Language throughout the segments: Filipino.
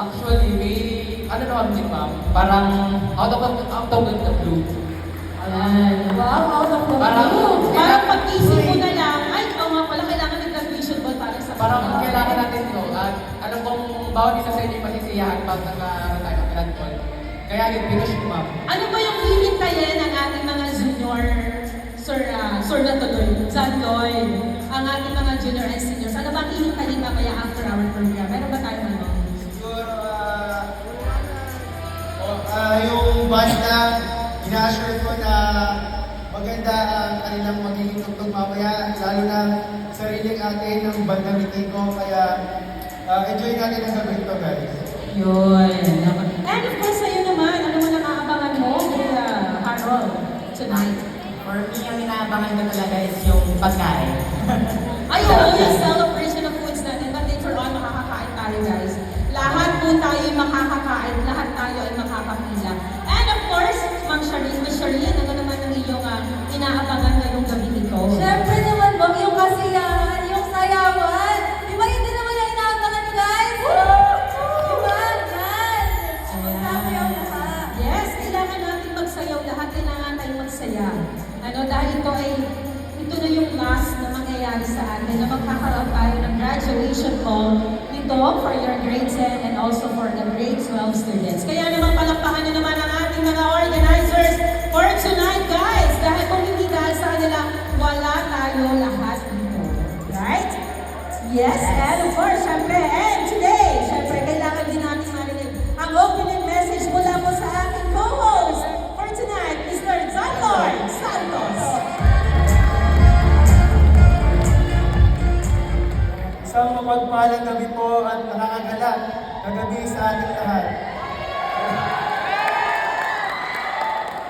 Actually, may, ano naman din ma'am, parang out of the blue. Ayan. Wow, out of the Parang- blue. Parang pag-isip mo na lang, ay, oo nga pala, kailangan ng graduation ball para sa Parang kailangan natin to. At alam kong bawat isa sa inyo yung masisiyahan pag nagkaroon tayo ng grad call. Kaya yun, pinush ko ma'am. Ano ba yung hihintayin ng ating mga junior, sir na tuloy, Zandoy, ang ating mga junior and seniors? Ano ba ang hihintayin mamaya after our program? Meron ba tayong ano? Siguro, yung band na ina-assure ko na maganda ang kanilang magiging tugtog mamaya, lalo na sariling atin ng band na meeting ko, kaya enjoy natin ang gawin ko, guys. Yun. And of course, sa'yo naman, ano mo nakaabangan mo, Kuya Harold, tonight? For me, ang inaabangan ko talaga is yung pagkain. Ay, oo, yung celebration of foods natin, but later on, makakakain tayo, guys. Lahat po tayo ay makakakain, lahat tayo ay makakapila. And of course, Miss Sharine, ano naman ang iyong inaabangan ngayong gabi nito? Siyempre naman, ma'am, yung kasiyahan, yung sayawan. Di ba hindi naman yung inaabangan nyo, guys? Di ba? Yan. Sasayaw lahat. Yes, kailangan natin magsayaw lahat, kailangan tayong magsaya. Ano, dahil ito na yung last na mangyayari sa atin na magkakaroon tayo ng graduation ball nito for your grade 10 and also for the grade 12 students. Kaya naman palakpakan nyo naman ang ating mga organizers for tonight, guys. Dahil kung hindi dahil sa kanila, wala tayo lahat dito. Right? Yes, and of course, syempre, and today, syempre, kailangan din natin marinig ang opening message mula po sa ating co-host for tonight, Mr. Zanlor Santos. Isang mapagpalang gabi po at nakakagalak na gabi sa ating lahat.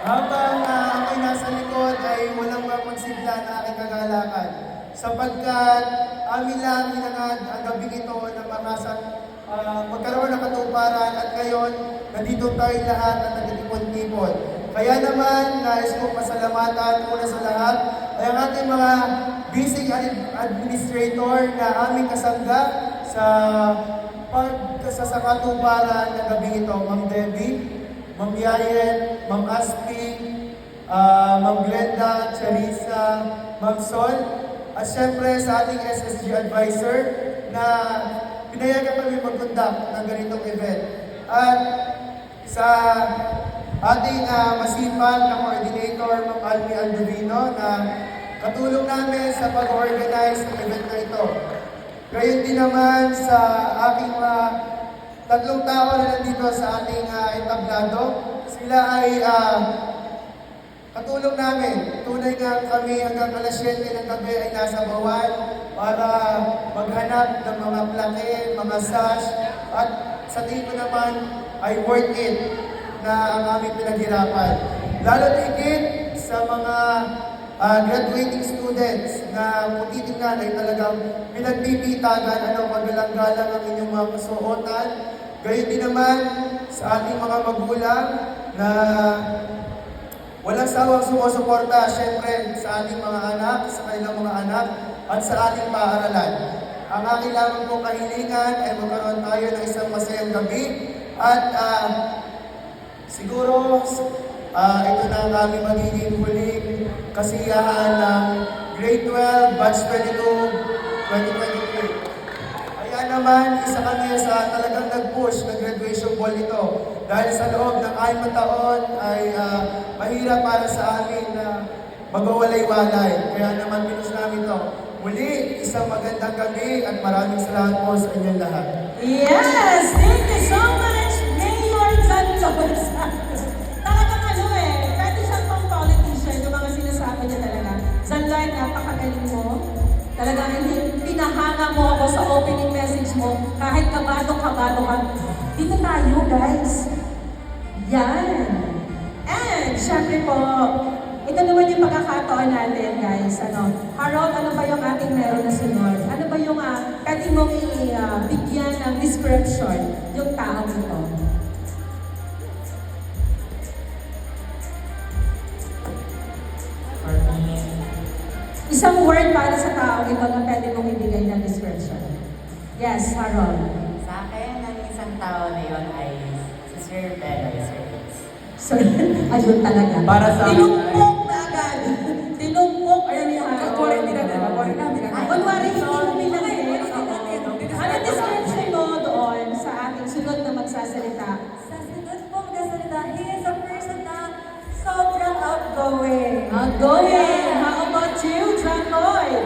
Habang ako'y nasa likod ay walang mapagsigla na aking kagalakan sapagkat amin lang hinangad ang gabi ito na magkaroon ng katuparan at ngayon nandito tayo lahat at nagtipon-tipon. Kaya naman, nais kong pasalamatan una sa lahat ay ang ating mga basic administrator na aming kasangga sa katuparan ng gabi ito. Ma'am Debbie, Ma'am Yayen, Ma'am Aspi, Ma'am Glenda, Charissa, Ma'am Sol, at syempre sa ating SSG advisor na pinayagan kami mag-conduct ng ganitong event. At sa ating masipag na coordinator, Ma'am Almi Aldovino, na katulong namin sa pag-organize ng event na ito. Gayon din naman sa aking tatlong tao na nandito sa ating entablado. Sila ay katulong namin. Tunay nga kami hanggang alas 7 ng gabi ay nasa bawal para maghanap ng mga plake, mga sash, at sa tingin ko naman ay worth it na ang aming pinaghirapan. Lalo higit sa mga graduating students na kung titignan ay talagang pinagpipitagan, magalang-galang ang inyong mga kasuotan. Gayon din naman sa ating mga magulang na walang sawang sumusuporta, syempre, sa ating mga anak, sa kanilang mga anak, at sa ating paaralan. Ang aking lamang po kahilingan ay magkaroon tayo ng isang masayang gabi at siguro ito na ang aming magiging huling kasiyahan ng Grade 12, Batch 22, 2023. Kaya naman, isa kami sa talagang nag-push na graduation ball ito. Dahil sa loob ng 6 taon ay mahirap para sa amin na magwawalay-walay. Kaya naman pinush namin ito. Muli, isang magandang gabi at maraming salamat po sa inyong lahat. Yes! Thank you so much, Mayor Santos. Talagang pwede siyang pang politician, yung mga sinasabi niya talaga. Zanlay, napakagaling mo. Talagang pinahanga mo ako sa opening message mo. Kahit kabado-kabado ka. Dito tayo, guys. Yan. And, syempre po, ito naman yung pagkakataon natin, guys. Harold, ano ba yung ating meron na sunod? Ano ba yung pwede mong bigyan ng description yung tao ito? For me, Isang word para sa tao ito na pwede mong ibigay na description. Yes, Harold. Sa akin, ang isang tao na yun ay si Sir Benoy Service. So, ayun talaga. Para sa- Tinumpok na agad. Tinumpok. Ayun yung kakuha din natin. Kakuha rin natin. Kunwari, hindi mo nilagay. Ano description mo doon sa ating sunod na magsasalita? Sa sunod po magkasalita, he is a person na sobrang outgoing. Outgoing. How about you, John Lloyd?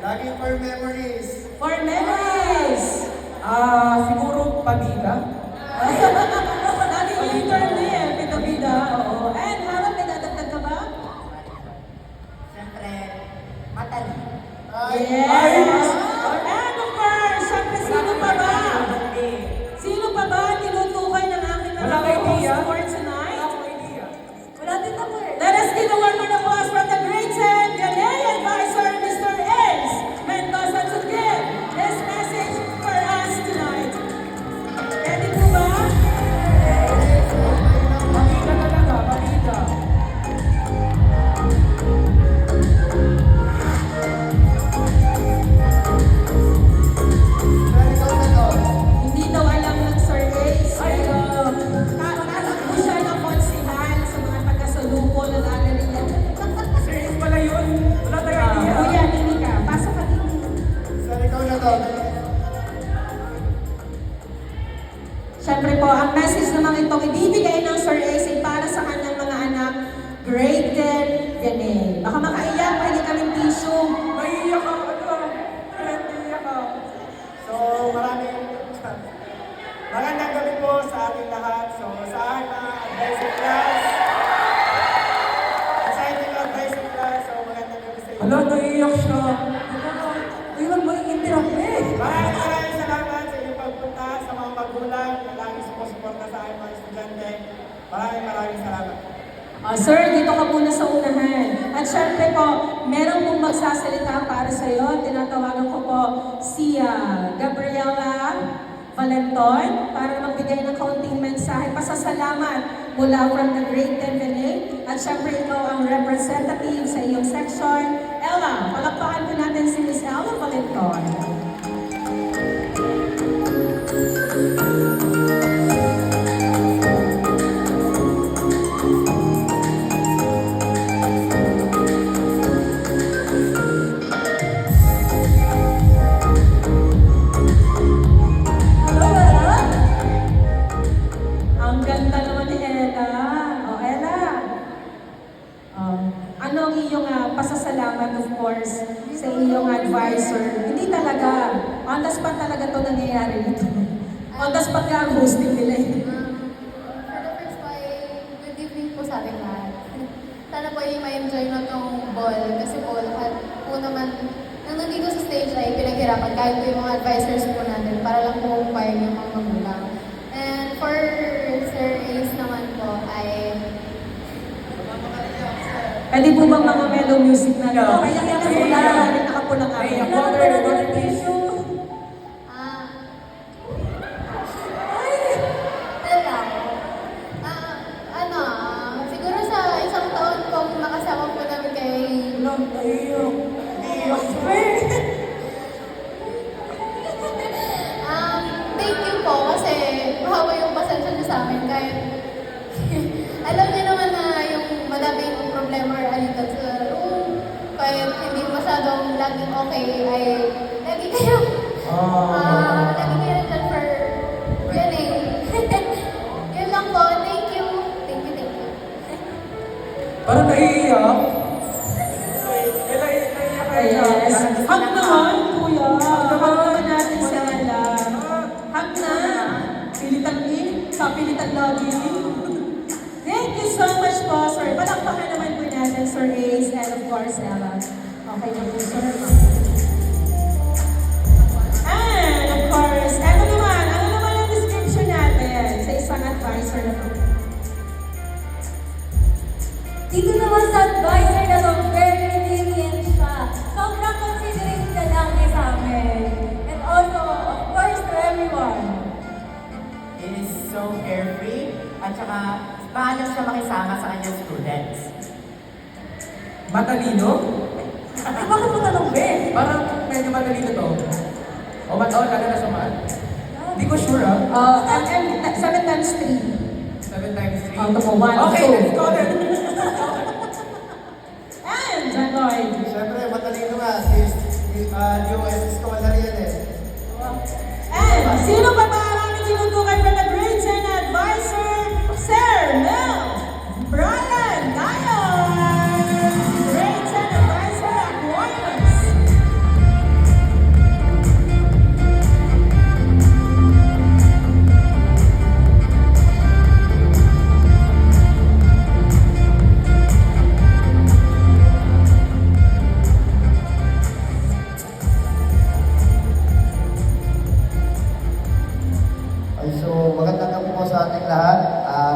Laging for memories. For memories. Siguro pabida. Lagi yung interview eh, bida-bida. Oo. And Harold, may dadagdag ka ba? Siyempre, matalino. Yes! And of course, syempre, sino pa ba? Sino pa ba tinutukoy ng aking Wala mga kang host idea? for tonight? Wala din ako eh. Let us give a one more applause from the great and Ghanaian advisor, Mr. Ace Mendoza, to give his message for us tonight. Ready po ba? Pabida talaga, pabida. Sir, ikaw na to. Hindi daw alam ng Sir Ace, pero tatakbo siya ng konsihan sa mga taga-salupo na nagaling yan. Serious pala yun. Wala tayong idea. Kuya, hindi ka. Pasok ka din. Sir, ikaw na to. Siyempre po, ang message naman itong ibibigay ng Sir Ace ay para sa kanyang mga anak, Grayden Ganay. Baka makaiyak, pwede kaming tissue. Naiiyak ako. Naiiyak ako. So, magandang gabi po sa ating lahat. So, sa aking mga advising class, exciting advising class, so magandang gabi sa inyo. Hala, naiiyak siya. Iwan mo i-interrupt eh. Maraming salamat sa inyong pagpunta, sa mga magulang na laging sumusuporta sa aking mga estudyante. Maraming salamat. Sir, dito ka muna sa unahan. At syempre po, meron pong magsasalita para sa iyo. Tinatawagan ko po si Gabriela Valenton para magbigay ng kaunting mensahe. Pasasalamat mula from the Great Ganay. At syempre ikaw ang representative sa iyong section. Ella, palakpakan po natin si Miss Ella Valenton. Hello, Ella? Ang ganda naman ni Ella. O, Ella. Ano ang iyong pasasalamat, of course, sa iyong advisor? Hindi talaga. On the spot talaga ito nangyayari dito. On the spot nga ang hosting nila eh. For the first po ay good evening po sa ating lahat. Sana po ay ma-enjoy na itong ball kasi po lahat po naman nang nandito sa stage ay pinaghirapan kahit po yung mga advisors po natin para lang po upay yung mga magulang. And for Sir Ace naman po ay Pwede po bang mga mellow music na ito? Yeah. Kaya nakapula. Nakapula nga. Ay, Ay, water, water, please. ah teka siguro sa isang taon pong nakasama po namin kay thank you po kasi mahawa yung pasensya niyo sa amin kahit alam niyo naman na yung madaming problema or alitan sa room kahit hindi masyadong laging okay ay lagi kayo lagi kayo dyan for winning. Yun lang po. Thank you. Thank you. Parang naiiyak. Naiiyak ka Yes. Hug naman, kuya. Hug naman natin si Ella. Hug na. Pilitan in. Kapilitan lagi. Thank you so much po, sir. Palakpakan naman po natin, Sir Ace, and of course, Ella. Okay na po, sir. And of course, ano naman ang description natin sa isang advisor na po? Dito naman sa advisor na to, very lenient siya. Sobrang considerate niya lang sa amin. And also, of course, to everyone. He is so carefree at saka maayos siya makisama sa kanyang students. Matalino? Ay, bakit mo tanong, Ben? Parang medyo matalino to. O lalo na sa math. Yeah. Hindi ko sure ah. And 7 times 3. 7 times 3. Oh, ito mo, 1, Okay, 2. let's go then. And, John Lloyd. Siyempre, matalino nga. Si US scholar yan eh. And, sino pa ba ang aming tinutukoy from the grades and advisor? Sir Mel Brian Gayon! Grades and advisor at Warriors. Ay, so magandang gabi po sa ating lahat,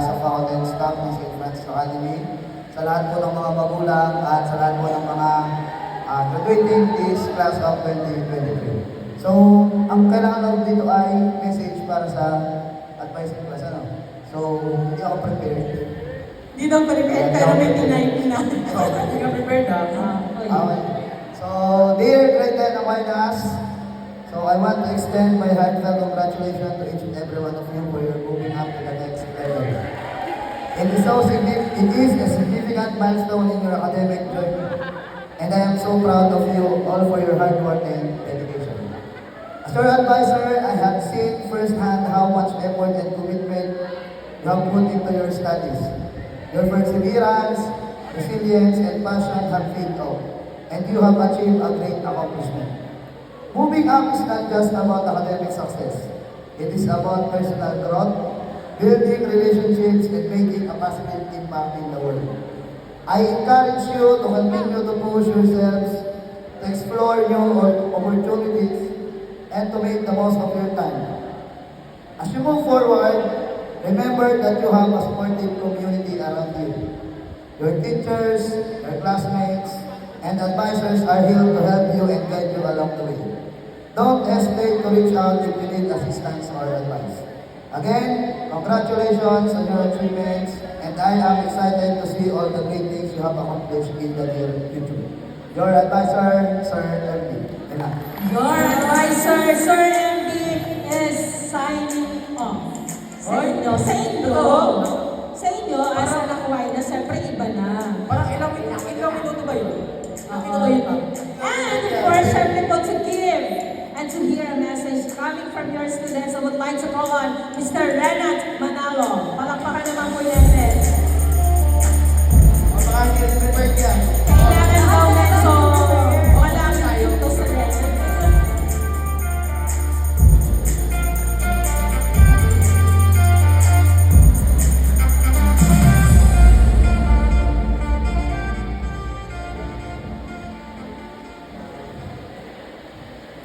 sa faculty and staff ng St. Francis Academy, sa lahat po ng mga magulang at sa lahat po ng mga graduating this class of 2023. So, ang kailangan lang dito ay message para sa advising class, ano? So, hindi ako prepared. Di daw prepared, pero may tinay na. Hindi ka prepared ah. Okay. So, dear grade 10 Aquinas, so I want to extend my heartfelt congratulations to each and every one of you for your moving up to the next level. It is a significant milestone in your academic journey, and I am so proud of you all for your hard work and dedication. As your advisor, I have seen firsthand how much effort and commitment you have put into your studies. Your perseverance, resilience, and passion have paid off, and you have achieved a great accomplishment. Moving up is not just about academic success. It is about personal growth, building relationships, and making a positive impact in the world. I encourage you to continue to push yourselves, to explore new opportunities, and to make the most of your time. As you move forward, remember that you have a supportive community around you. Your teachers, your classmates, and advisors are here to help you and guide you along the way. Don't hesitate to reach out if you need assistance or advice. Again, congratulations on your achievements, and I am excited to see all the great things you have accomplished in the near future. Your advisor, Sir Erwin. Your advisor, Sir MD, is signing off. Sa inyo, as an Aquinas, siyempre iba na. Parang ilang minuto ba yun? Minuto yun ah. And of course, syempre po to give and to hear a message coming from your students, I would like to call on Mr. Renat Manalo. Palakpakan naman po natin. Prepared yan. Kailangan daw medyo wala tayo to sa lesson.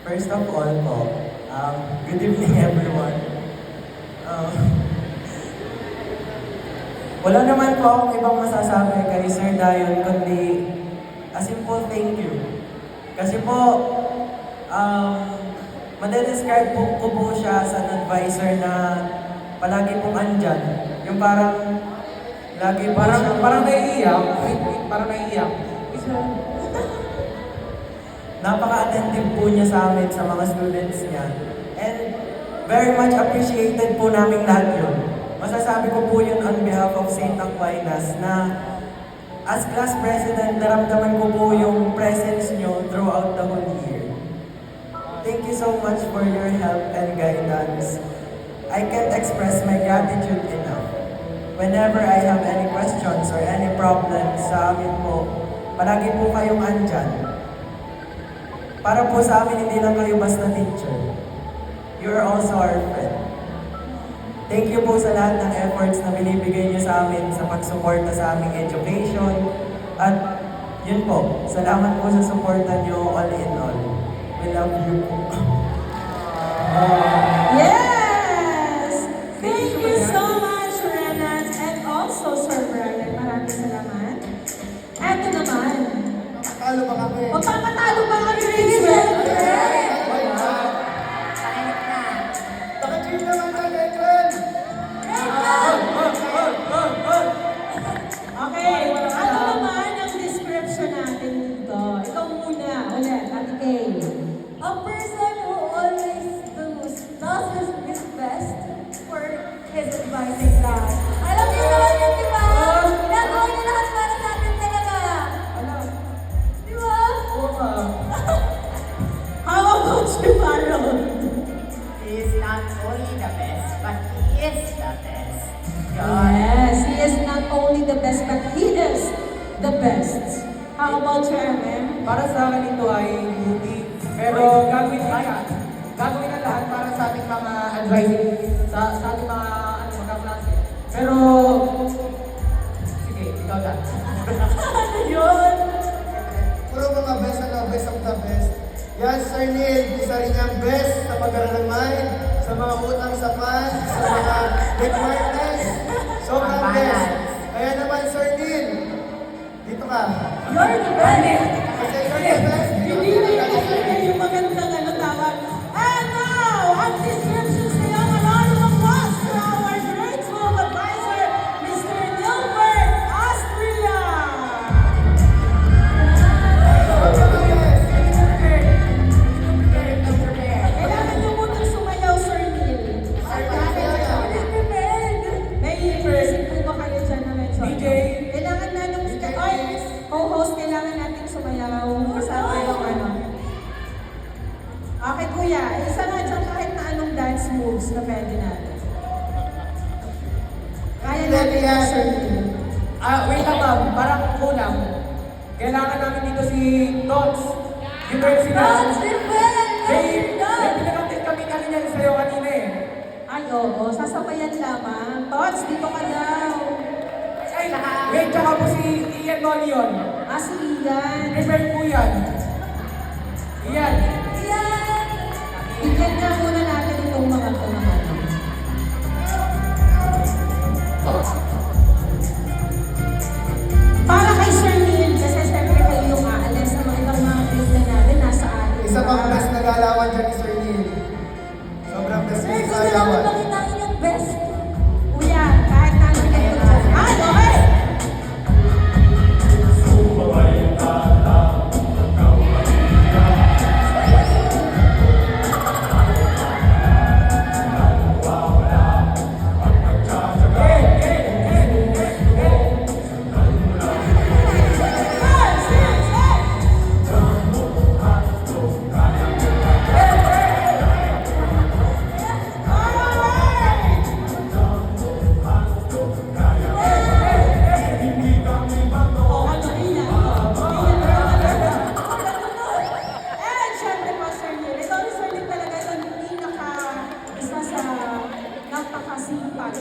First of all po, good evening everyone. Wala naman po akong ibang masasabi kay Sir Dayon, kundi a simple thank you. Kasi po, madedescribe ko po siya as an advisor na palagi pong andyan. Yung parang, lagi po siya- Parang naiiyak. Parang naiiyak. Napaka-attentive po niya sa amin, sa mga students niya. And very much appreciated po namin lahat yun. Masasabi ko po yun on behalf of St. Aquinas na as class president, naramdaman ko po yung presence niyo throughout the whole year. Thank you so much for your help and guidance. I can't express my gratitude enough. Whenever I have any questions or any problems sa amin po, palagi po kayong andyan. Para po sa amin, hindi lang kayo basta teacher. You are also our friend. Thank you po sa lahat ng efforts na binibigay niyo sa amin sa pagsuporta sa aming education. At yun po, salamat po sa suporta niyo all in all. We love you po. Yes! Thank you so much, Renat, and also Sir Brian. Maraming salamat. Eto naman. Nakakalo ba kami? Magpapatalo ba kami rin, Naka-chill naman ka, Gretchen! Okay, ano naman ang description natin dito? Ikaw muna, ulit, Ate Kay. A person who always does his Yes, he is not only the best, but he is the best. How about you, MM? Para sa akin ito ay movie, pero gagawin ang lahat para sa ating mga advising, sa ating mga magkaklase. Pero, sige, ikaw na. Ano yun? Puro mga best of the best. Yan, Sir Neil, isa rin yung best sa pag-aaral ng mind, sa mga utang sa fans, sa mga requirements. Sobrang best. Kaya naman, Sir Neil, dito ka. You're the best! Kasi you're the best. Hindi na yung magandang ano tawag. And now, ang descriptions niya, manalo ng applause for our grade 12 advisor, Mr. Gilbert Astria. Kailangan niyo munang sumayaw, Sir Neil. May person po ba kayo dyan na medyo? DJ. Kailangan na nung co-host, kailangan natin sumayaw. Kasama yung ano. Okay, kuya. Isa nga dyan kahit na anong dance moves na pwede natin. Kaya natin yung Sir Neil. Wait lang ma'am, parang kulang. Kailangan namin dito si Tots. Different sila. That's different! May pinakatin kami kanina sa'yo kanina eh. Ay, oo. Sasabayan lamang. Tots, dito ka daw. Ay, wait, tsaka po si Ian Nolion. Si Ian. Prepare po yan. Ian. Yan! Bigyan na muna natin itong mga naman. Para kay Sir Neil, kasi siyempre kayo yung aalis sa mga ibang mga grade na natin nasa atin. Isa pang best na galawan dyan ni Sir Neil. Sobrang best Sir, na gusto namin galawan. pakitain yung best. Kuya, kahit na ano kayo dyan. Ay, okay! And syempre po, Sir Neil, ikaw ni Sir Neil talaga yung isa sa napakasipag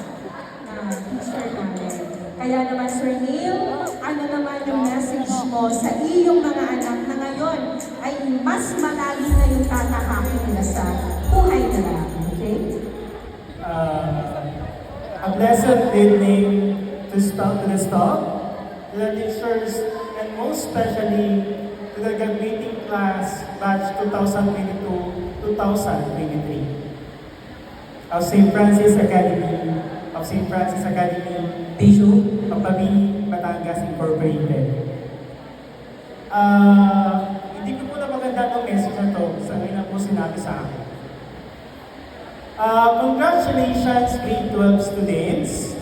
na teacher namin. Kaya naman, Sir Neil, ano naman yung message mo sa iyong mga anak na ngayon ay mas malalim na yung tatahakin nila sa buhay nila. Okay? A blessed evening to the staff, to the teachers, and most especially to the graduating class batch 2022-2023 of St. Francis Academy, Tishu, Pampabini, Batangas Incorporated. Hindi ko po na maganda ang message na to sa ngayon po sinabi sa akin. Congratulations, grade 12 students.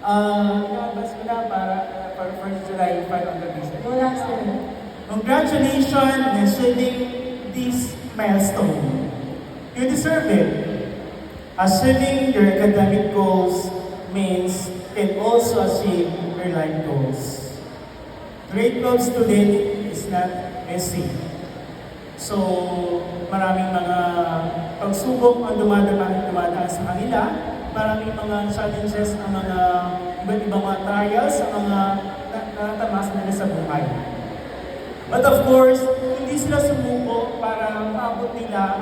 Nabas ko na para for 1st July 5 on the vision. Wala, Sir. Congratulations on achieving this milestone. You deserve it. Achieving your academic goals means you can also achieve your life goals. Grade 12 student is not easy. So, maraming mga pagsubok ang dumadaan sa kanila. Maraming mga challenges ang mga iba't ibang mga trials ang mga natamasan nila sa buhay. But of course, hindi sila sumuko para maabot nila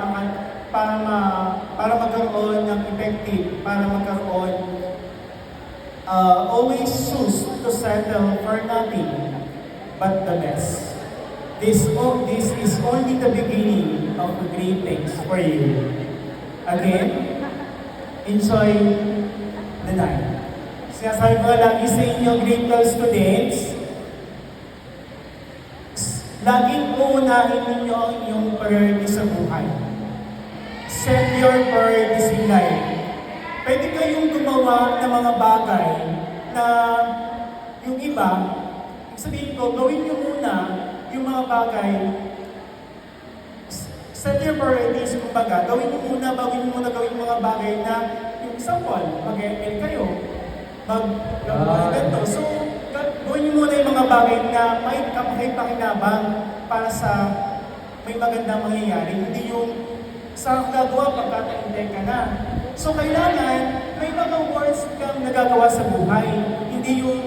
para magkaroon ng effective, para magkaroon always choose to settle for nothing but the best. This is only the beginning of the great things for you. Again, enjoy the night. Sinasabi ko lagi sa inyo, grade 12 students, laging uunahin ninyo ang inyong priorities sa buhay. Set your priorities in life. Pwede kayong gumawa ng mga bagay na yung iba, sabihin ko, gawin nyo muna yung mga bagay. Set your priorities, kumbaga, gawin nyo muna gawin yung mga bagay na, yung example, mag-ML kayo. mag ganito. So, gawin niyo muna yung mga bagay na may kapakipakinabang para sa may magandang mangyayari. Hindi yung sa gagawa pagkakaintay ka na. So, kailangan may mga words kang nagagawa sa buhay. Hindi yung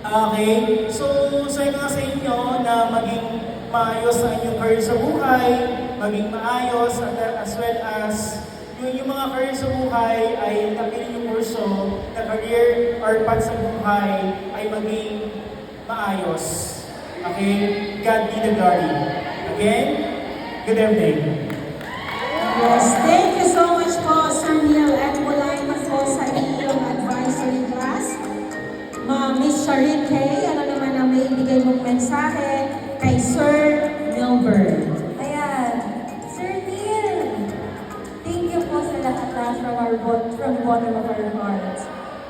okay, so sabi ko nga sa inyo na maging maayos ang inyong career sa buhay, maging maayos as well as yung mga career sa buhay ay napili yung kurso na career or path sa buhay ay maging maayos. Okay? God be the glory. Again, good evening. Yes, thank you so much po, Sir Neil, at mula naman po sa inyong advisory class. Miss Sharin Kay, ano naman ang may ibigay mong mensahe kay Sir Milburn? Ayan. Sir Neil, thank you po sa lahat from the bottom of our hearts.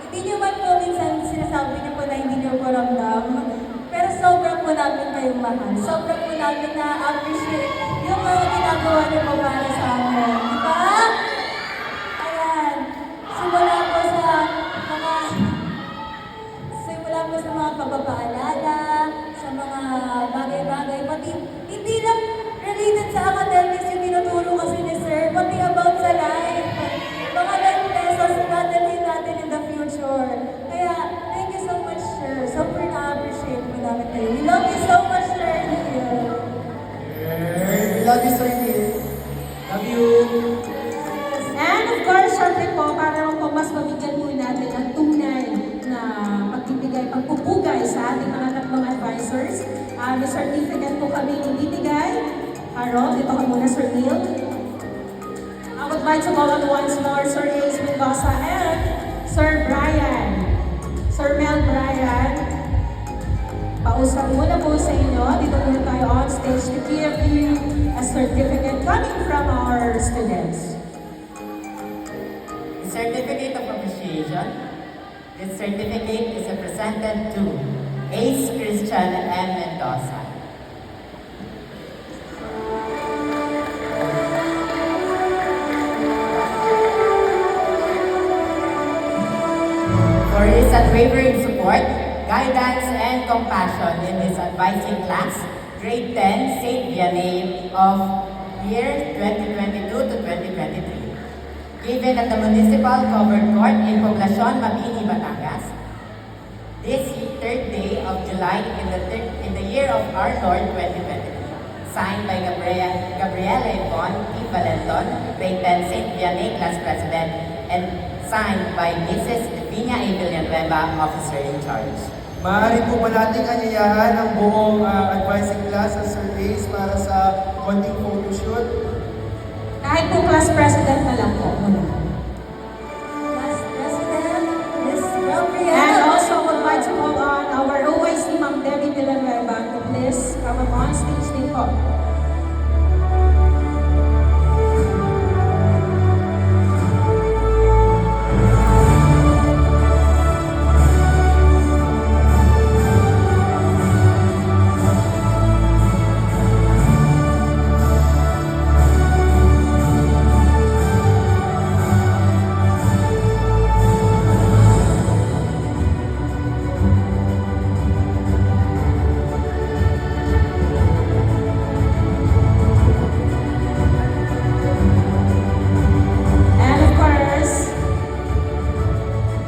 Hindi nyo man po minsan sinasabi niyo po na hindi nyo po ramdam, pero sobrang po namin kayong mahal. Sobrang po namin na-appreciate yung mga ginagawa niyo po para sa amin. Diba? Ayan. Simula po sa mga pagpapaalala, sa mga bagay-bagay, pati hindi lang related sa academics yung tinuturo kasi ni Sir, pati about sa life. Mga life lessons na dadalhin natin in the future. Kaya, thank you so much, Sir. Super na-appreciate mo namin kayo. We love you so much, Sir. Love you, Sir Neil. Love you. And of course, syempre po, para po mas mabigyan po natin ang tunay na pagpupugay sa ating mga tatlong advisors. May certificate po kami ibibigay. Harold, dito ka muna, Sir Neil. I would like to call on once more Sir Ace Mendoza and Sir Brian. Sir Mel Brian, pausap muna po sa inyo. Dito muna tayo on stage to give you a certificate coming from our students. The certificate of appreciation. This certificate is presented to Ace Christian M. Mendoza. For his unwavering support, guidance, and compassion in his advising class, Grade 10, St. Vianney of year 2022 to 2023. Given at the Municipal Covered Court in Poblacion, Mabini, Batangas, this third day of July in the year of our Lord 2023. Signed by Gabriela Yvonne T. Valenton, Grade 10 St. Vianney Class President, and signed by Mrs. Divina A. Villanueva, Officer in Charge. Maaari po ba nating anyayahan ang buong advising class sa Sir Ace para sa konting photoshoot? Kahit po class president na lang po muna. Class President, Ms. Gabriela. And also would like to call on our OIC Ma'am Debbie Villanueva to please come up on stage din po.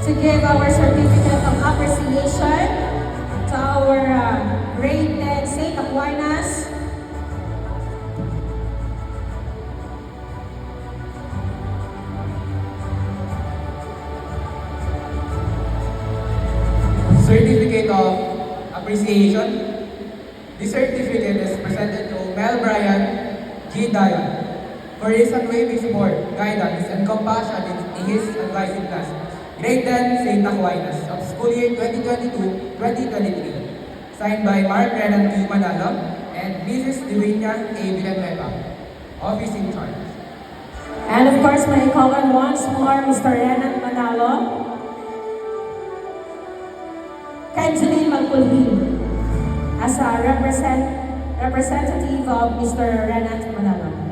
To give our certificate of appreciation to our grade 10 St. Aquinas. Certificate of appreciation. This certificate is presented to Mel Brian G. Dion for his unwavering support, guidance, and compassion in his advising class. Grade 10 St. Aquinas of school year 2022-2023. Signed by Mark Renan T. Manalo and Mrs. Divina A. Villanueva, Office in Charge. And of course, may I call on once more Mr. Renan Manalo. Kanjeline Magpulhin as a representative of Mr. Renan Manalo.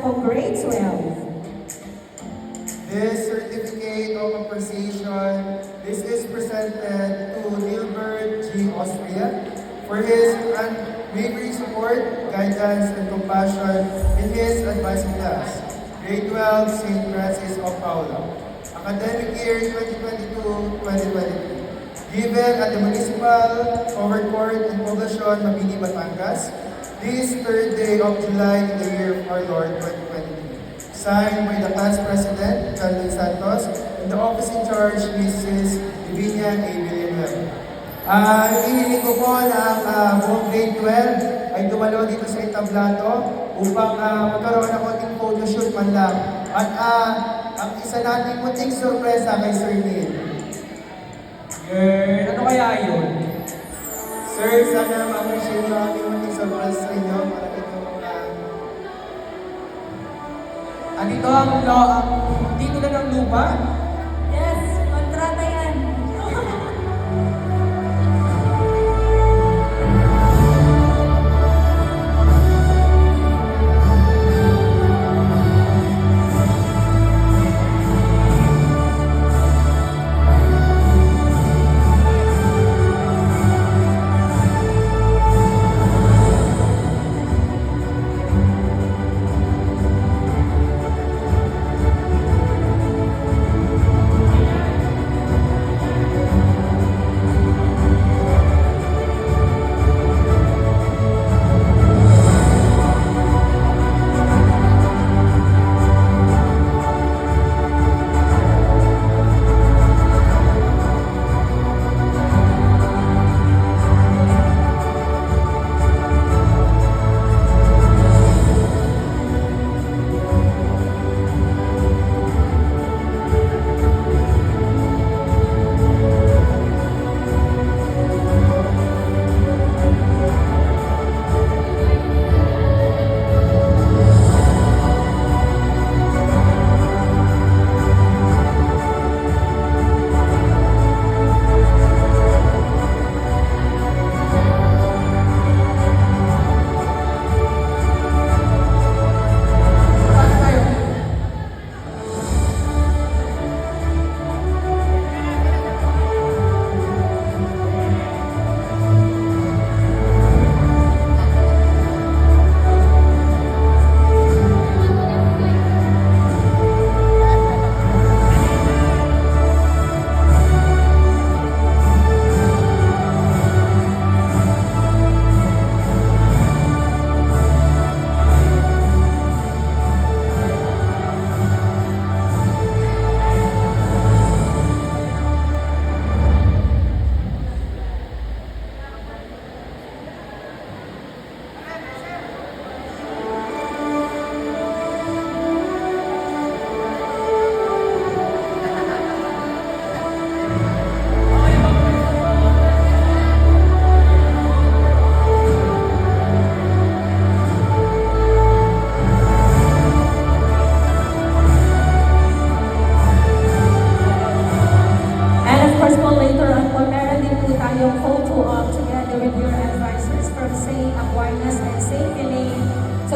po grade 12. This certificate of appreciation, this is presented to Nilbert G. Austria for his unwavering support, guidance, and compassion in his advising class, Grade 12, St. Francis of Paula, academic year 2022-2023. Given at the Municipal Covered Court in Poblacion, Mabini, Batangas, this 3rd day of July in the year of our Lord 2023. Signed by the class president, Calvin Santos, and the office in charge, Mrs. Divinia A. Villanueva. Hinihiling ko po na buong grade 12 ay dumalo dito sa Entablado upang magkaroon ng konting photoshoot man lang. At ang isa nating munting sorpresa kay Sir Neil. Girl, ano kaya yun? Sir, sana ma-appreciate nyo ang munting surprise sa inyo para ito Andito ang titulo ng lupa. Yes, kontrata yan.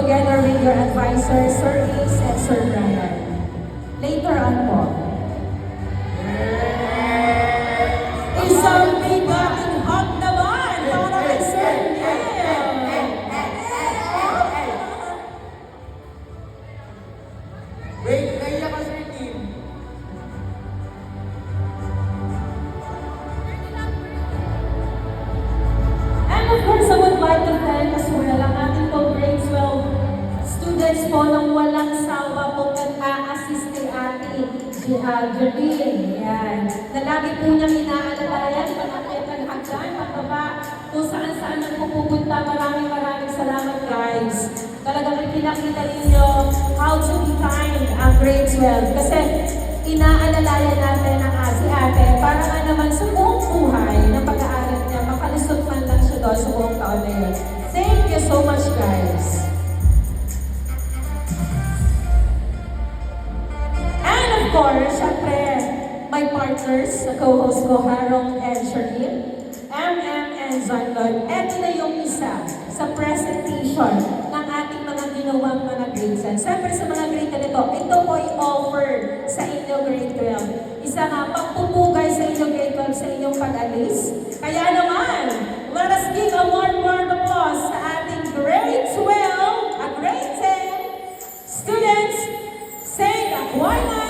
together with your advisors, Sir Ace and Sir Brian. Later on po. Isang bigating hug naman para kay Sir Neil. Wait, naiyak ka, Sir Neil. And of course, I would like to thank as well ang ating po grade 12 students po nang walang sawa po nag-a-assist kay ate Jerlyn. Yan. Na lagi po niyang inaalalayan, pag-akit ng hagdan, pagbaba, kung saan-saan ang pupunta. Maraming salamat guys. Talagang pinakita ninyo how to be kind ang grade 12. Kasi inaalalayan natin ang si ate para nga naman sa buong buhay ng pag-aaral niya, makalusot man lang siya doon sa buong taon na yun. Thank you so much guys. And of course, syempre, my partners, sa co-host ko, Harold and Sherlyn, and Zanlon. Ito na yung isa sa presentation ng ating mga ginawang mga grade 10. Siyempre sa mga grade 10 ito po ay offer sa inyo grade 12. Isa nga pagpupugay sa inyong grade 12 sa inyong pag-alis. Kaya naman, let us give a warm round of applause sa ating grade 12 at grade 10 students, St. Aquinas